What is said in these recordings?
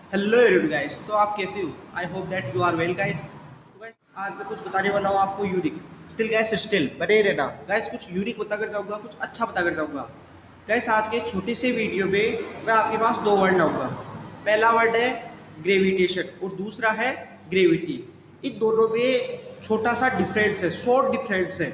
Hello everyone guys. तो आप कैसे हो? I hope that you are well guys. तो गाइस आज मैं कुछ बताने वाला हूँ आपको यूनिक। स्टिल गाइस, स्टिल बने रहना गाइस। कुछ यूनिक बता कर जाऊँगा, कुछ अच्छा बता कर जाऊँगा गाइस। आज के छोटी से वीडियो में मैं आपके पास दो वर्ड लाऊंगा। पहला वर्ड है ग्रेविटेशन और दूसरा है ग्रेविटी। इन दोनों में छोटा सा डिफरेंस है, शॉर्ट डिफरेंस है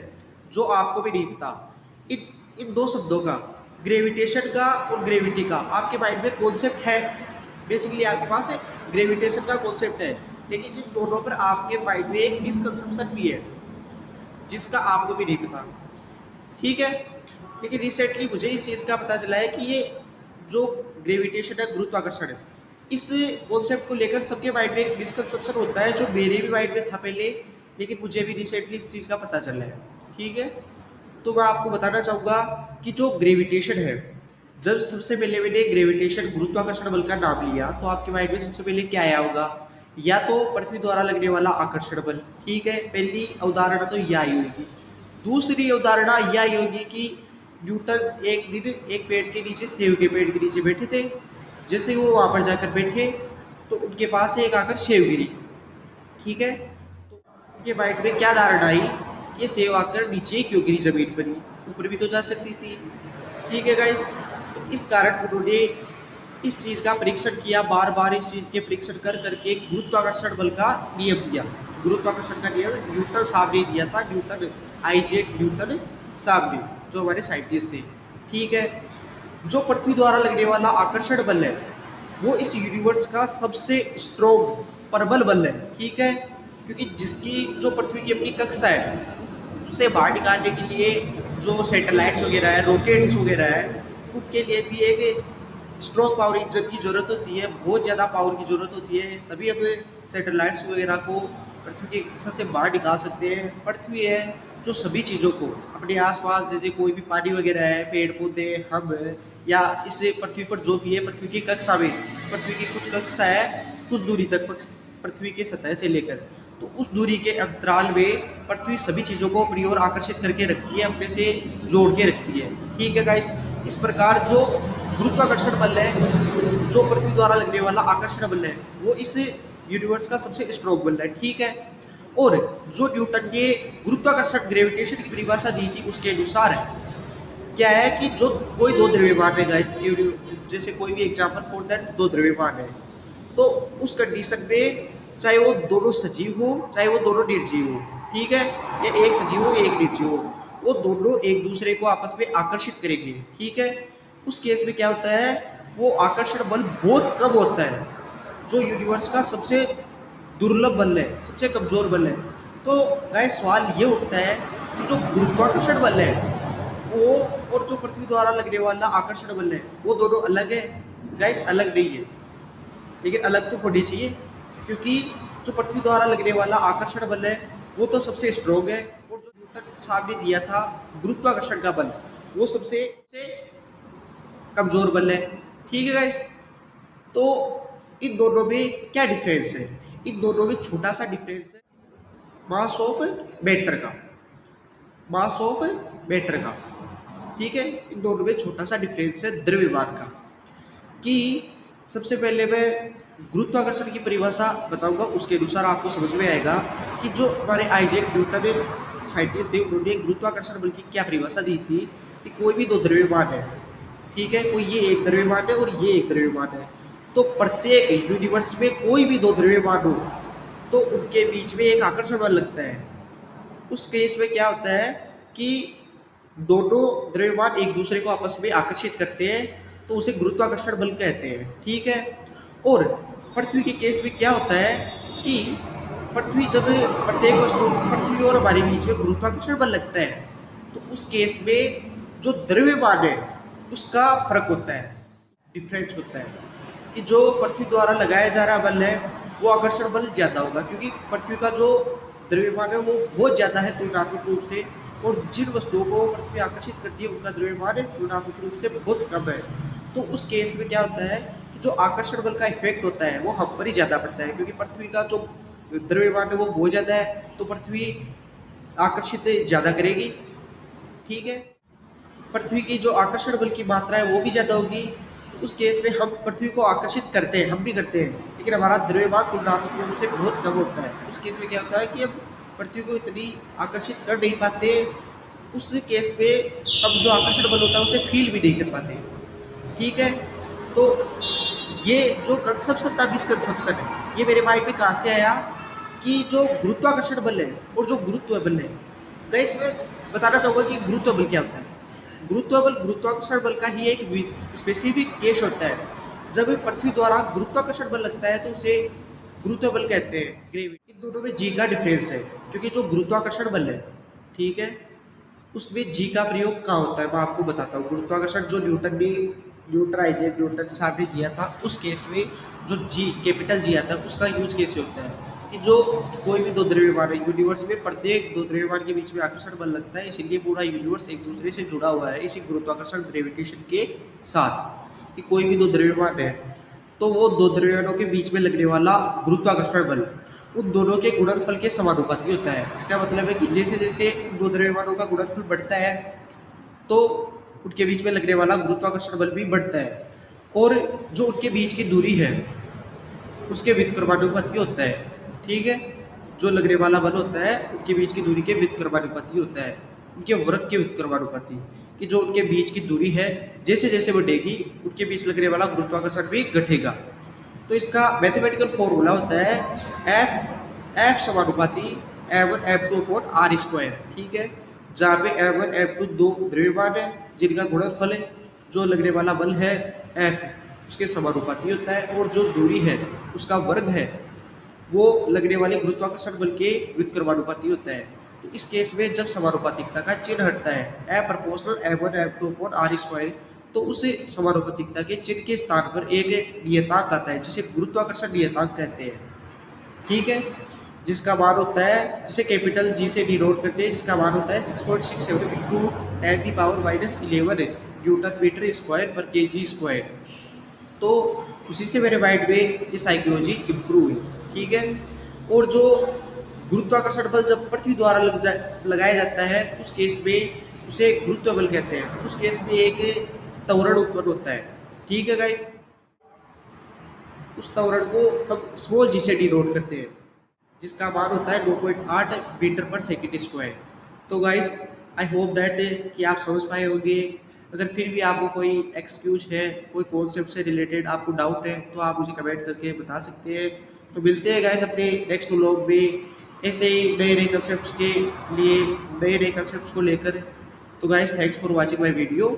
जो आपको भी नहीं पता। इन इन दो शब्दों का, ग्रेविटेशन का और ग्रेविटी का, आपके माइंड में कॉन्सेप्ट है। बेसिकली आपके पास ग्रेविटेशन का कॉन्सेप्ट है, लेकिन इन दोनों पर आपके माइंड में एक मिसकंसेप्शन भी है जिसका आपको भी नहीं पता। ठीक है। लेकिन रिसेंटली मुझे इस चीज़ का पता चला है कि ये जो ग्रेविटेशन है, गुरुत्वाकर्षण है, इस कॉन्सेप्ट को लेकर सबके माइंड में एक मिसकंसेप्शन होता है जो मेरे भी माइंड में था पहले, लेकिन मुझे भी रिसेंटली इस चीज़ का पता चला है। ठीक है। तो मैं आपको बताना चाहूँगा कि जो ग्रेविटेशन है, जब सबसे पहले मैंने ग्रेविटेशन, गुरुत्वाकर्षण बल का नाम लिया तो आपके माइंड में सबसे पहले क्या आया होगा? या तो पृथ्वी द्वारा लगने वाला आकर्षण बल। ठीक है, पहली अवधारणा तो यह आई होगी। दूसरी अवधारणा यह होगी कि न्यूटन एक दिन एक पेड़ के नीचे, सेब के पेड़ के नीचे बैठे थे। जैसे ही वो वहाँ पर जाकर बैठे तो उनके पास एक आकर सेब गिरी। ठीक है। तो उनके माइंड में क्या धारणा आई? ये सेब आकर नीचे क्यों गिरी जमीन पर ही, ऊपर भी तो जा सकती थी। ठीक है गाइस। तो इस कारण उन्होंने इस चीज़ का परीक्षण किया, बार बार इस चीज़ के परीक्षण कर करके गुरुत्वाकर्षण बल का नियम दिया। गुरुत्वाकर्षण का नियम न्यूटन साहब ने दिया था, न्यूटन, आइजैक न्यूटन साहब ने, जो हमारे साइंटिस्ट थे। ठीक है। जो पृथ्वी द्वारा लगने वाला आकर्षण बल है वो इस यूनिवर्स का सबसे स्ट्रोंग प्रबल बल है। ठीक है। क्योंकि जिसकी जो पृथ्वी की अपनी कक्षा है उससे बाहर निकालने के लिए जो सैटेलाइट्स वगैरह है, रॉकेट्स वगैरह है, उनके लिए भी एक स्ट्रॉन्ग पावर इंजन की ज़रूरत होती है, बहुत ज़्यादा पावर की ज़रूरत होती है, तभी अब सैटेलाइट्स वगैरह को पृथ्वी की कक्षा से बाहर निकाल सकते हैं। पृथ्वी है जो सभी चीज़ों को अपने आसपास, जैसे कोई भी पानी वगैरह है, पेड़ पौधे, हम या इस पृथ्वी पर जो भी है, पृथ्वी की कक्षा में, पृथ्वी की कुछ कक्षा है कुछ दूरी तक पृथ्वी के सतह से लेकर, तो उस दूरी के अंतराल में पृथ्वी सभी चीज़ों को अपनी ओर आकर्षित करके रखती है, अपने से जोड़ के रखती है। ठीक है गाइस। इस प्रकार जो गुरुत्वाकर्षण बल है, जो पृथ्वी द्वारा लगने वाला आकर्षण बल है, वो इस यूनिवर्स का सबसे स्ट्रॉन्ग बल है। ठीक है। और जो न्यूटन ने गुरुत्वाकर्षण, ग्रेविटेशन की परिभाषा दी थी, उसके अनुसार क्या है कि जो कोई दो द्रव्यमान है गाइस, जैसे कोई भी एग्जांपल फॉर दैट, दो द्रव्यमान है, तो उस कंडीशन में चाहे वो दोनों सजीव हो चाहे वो दोनों निर्जीव हो, ठीक है, या एक सजीव हो एक निर्जीव हो, वो दोनों एक दूसरे को आपस में आकर्षित करेंगे। ठीक है। उस केस में क्या होता है, वो आकर्षण बल बहुत कम होता है, जो यूनिवर्स का सबसे दुर्लभ बल है, सबसे कमजोर बल है। तो गाइस सवाल ये उठता है कि जो गुरुत्वाकर्षण बल है वो और जो पृथ्वी द्वारा लगने वाला आकर्षण बल है वो दोनों अलग है? गाइस अलग नहीं है, लेकिन अलग तो होनी चाहिए, क्योंकि जो पृथ्वी द्वारा लगने वाला आकर्षण बल है वो तो सबसे स्ट्रोंग है, और जो न्यूटन साहब ने दिया था गुरुत्वाकर्षण का बल, वो सबसे से कमजोर बल है। ठीक है गाइस। तो इन दोनों में क्या डिफरेंस है? इन दोनों में छोटा सा डिफरेंस है मास ऑफ मैटर का, मास ऑफ मैटर का। ठीक है। इन दोनों में छोटा सा डिफरेंस है द्रव्यमान का। कि सबसे पहले मैं गुरुत्वाकर्षण की परिभाषा बताऊंगा, उसके अनुसार आपको समझ में आएगा कि जो हमारे आइजैक न्यूटन साइंटिस्ट थे, उन्होंने गुरुत्वाकर्षण बल की क्या परिभाषा दी थी कि कोई भी दो द्रव्यमान है, ठीक है, कोई ये एक द्रव्यमान है और ये एक द्रव्यमान है, तो प्रत्येक यूनिवर्स में कोई भी दो द्रव्यमान हो तो उनके बीच में एक आकर्षण बल लगता है। उस केस में क्या होता है कि दोनों द्रव्यमान एक दूसरे को आपस में आकर्षित करते हैं, तो उसे गुरुत्वाकर्षण बल कहते हैं। ठीक है। और पृथ्वी के केस में क्या होता है कि पृथ्वी, जब प्रत्येक वस्तु, पृथ्वी और हमारे बीच में गुरुत्वाकर्षण बल लगता है, तो उस केस में जो द्रव्यमान है उसका फर्क होता है, डिफरेंस होता है, कि जो पृथ्वी द्वारा लगाया जा रहा बल है वो आकर्षण बल ज़्यादा होगा, क्योंकि पृथ्वी का जो द्रव्यमान है वो बहुत ज़्यादा है तुलनात्मक रूप से, और जिन वस्तुओं को पृथ्वी आकर्षित करती है उनका द्रव्यमान तुलनात्मक रूप से बहुत कम है। तो उस केस में क्या होता है कि जो आकर्षण बल का इफेक्ट होता है वो हम पर ही ज़्यादा पड़ता है, क्योंकि पृथ्वी का जो द्रव्यमान है वो बहुत ज़्यादा है, तो पृथ्वी आकर्षित ज़्यादा करेगी। ठीक है। पृथ्वी की जो आकर्षण बल की मात्रा है वो भी ज़्यादा होगी, उस केस में हम पृथ्वी को आकर्षित करते हैं, हम भी करते हैं, लेकिन हमारा द्रव्यमान तुलनात्मक रूप से बहुत कम होता है। उस केस में क्या होता है कि हम पृथ्वी को इतनी आकर्षित कर नहीं पाते, उस केस में हम जो आकर्षण बल होता है उसे फील भी नहीं कर पाते। ठीक है, तो ये जो कंसेप्शन था, मिसकंसेप्शन है, ये मेरे माइंड में कहाँ से आया कि जो गुरुत्वाकर्षण बल है और जो गुरुत्व बल है, गाइस मैं बताना चाहूँगा कि गुरुत्व बल क्या होता है। गुरुत्व बल गुरुत्वाकर्षण बल का ही एक स्पेसिफिक केस होता है। जब पृथ्वी द्वारा गुरुत्वाकर्षण बल लगता है तो उसे गुरुत्व बल कहते हैं, ग्रेविटी। इन दोनों में जी का डिफरेंस है, क्योंकि जो गुरुत्वाकर्षण बल है, ठीक है, उसमें जी का प्रयोग कहाँ होता है मैं आपको बताता हूँ। गुरुत्वाकर्षण जो न्यूटन साहब ने दिया था, उस केस में जो जी कैपिटल जी आता है उसका यूज कैसे होता है कि जो कोई भी दो द्रव्यमान है यूनिवर्स में, प्रत्येक दो द्रव्यमान के बीच में आकर्षण बल लगता है, इसीलिए पूरा यूनिवर्स एक दूसरे से जुड़ा हुआ है इसी गुरुत्वाकर्षण ग्रेविटेशन के साथ। कि कोई भी दो द्रव्यमान है तो वो दो द्रव्यमानों के बीच में लगने वाला गुरुत्वाकर्षण बल उन दोनों के गुणनफल के समानुपाती होता है। इसका मतलब है कि जैसे जैसे दो द्रव्यमानों का गुणनफल बढ़ता है तो उनके बीच में लगने वाला गुरुत्वाकर्षण बल भी बढ़ता है, और जो उनके बीच की दूरी है उसके व्युत्क्रमानुपाती होता है। ठीक है, जो लगने वाला बल होता है उनके बीच की दूरी के व्युत्क्रमानुपाती होता है, उनके वर्ग के व्युत्क्रमानुपाती, कि जो उनके बीच की दूरी है जैसे जैसे बढ़ेगी उनके बीच लगने वाला गुरुत्वाकर्षण भी घटेगा। तो इसका मैथमेटिकल फॉर्मूला होता है एफ समानुपाती F1 F2 upon R square. ठीक है, जहाँ पे F1 F2 दो द्रव्यमान है जिनका गुणनफल है, जो लगने वाला बल है F उसके समानुपाती होता है, और जो दूरी है उसका वर्ग है वो लगने वाले गुरुत्वाकर्षण बल के व्युत्क्रमानुपाती होता है। तो इस केस में जब समानुपातिकता का चिन्ह हटता है a proportional F1 F2 upon R square, तो उस समानुपातिकता के चिन्ह के स्थान पर एक नियतांक आता है जिसे गुरुत्वाकर्षण नियतांक कहते हैं। ठीक है, जिसका मान होता है, जिसे कैपिटल जी से डिनोट करते हैं, जिसका मान होता है 6.67 इंटू 10⁻11 न्यूटन मीटर स्क्वायर पर केजी स्क्वायर। तो उसी से मेरे माइंड में ये साइकोलॉजी इम्प्रूव हुई। ठीक है, और जो गुरुत्वाकर्षण बल जब पृथ्वी द्वारा लगाया जाता है उस केस में उसे गुरुत्व बल कहते हैं। उस केस में एक त्वरण उत्पन्न होता है। ठीक है गाइस, उस त्वरण को हम स्मॉल जी से डिनोट करते हैं, जिसका मान होता है 9.8 मीटर पर सेकेंड स्क्वायर। तो गाइस आई होप दैट कि आप समझ पाए होंगे। अगर फिर भी आपको कोई एक्सक्यूज है, कोई कॉन्सेप्ट से रिलेटेड आपको डाउट है, तो आप मुझे कमेंट करके बता सकते हैं। तो मिलते हैं गाइस अपने नेक्स्ट व्लॉग में ऐसे ही नए नए कंसेप्ट्स के लिए, नए नए कंसेप्ट्स को लेकर। तो guys thanks for watching my video.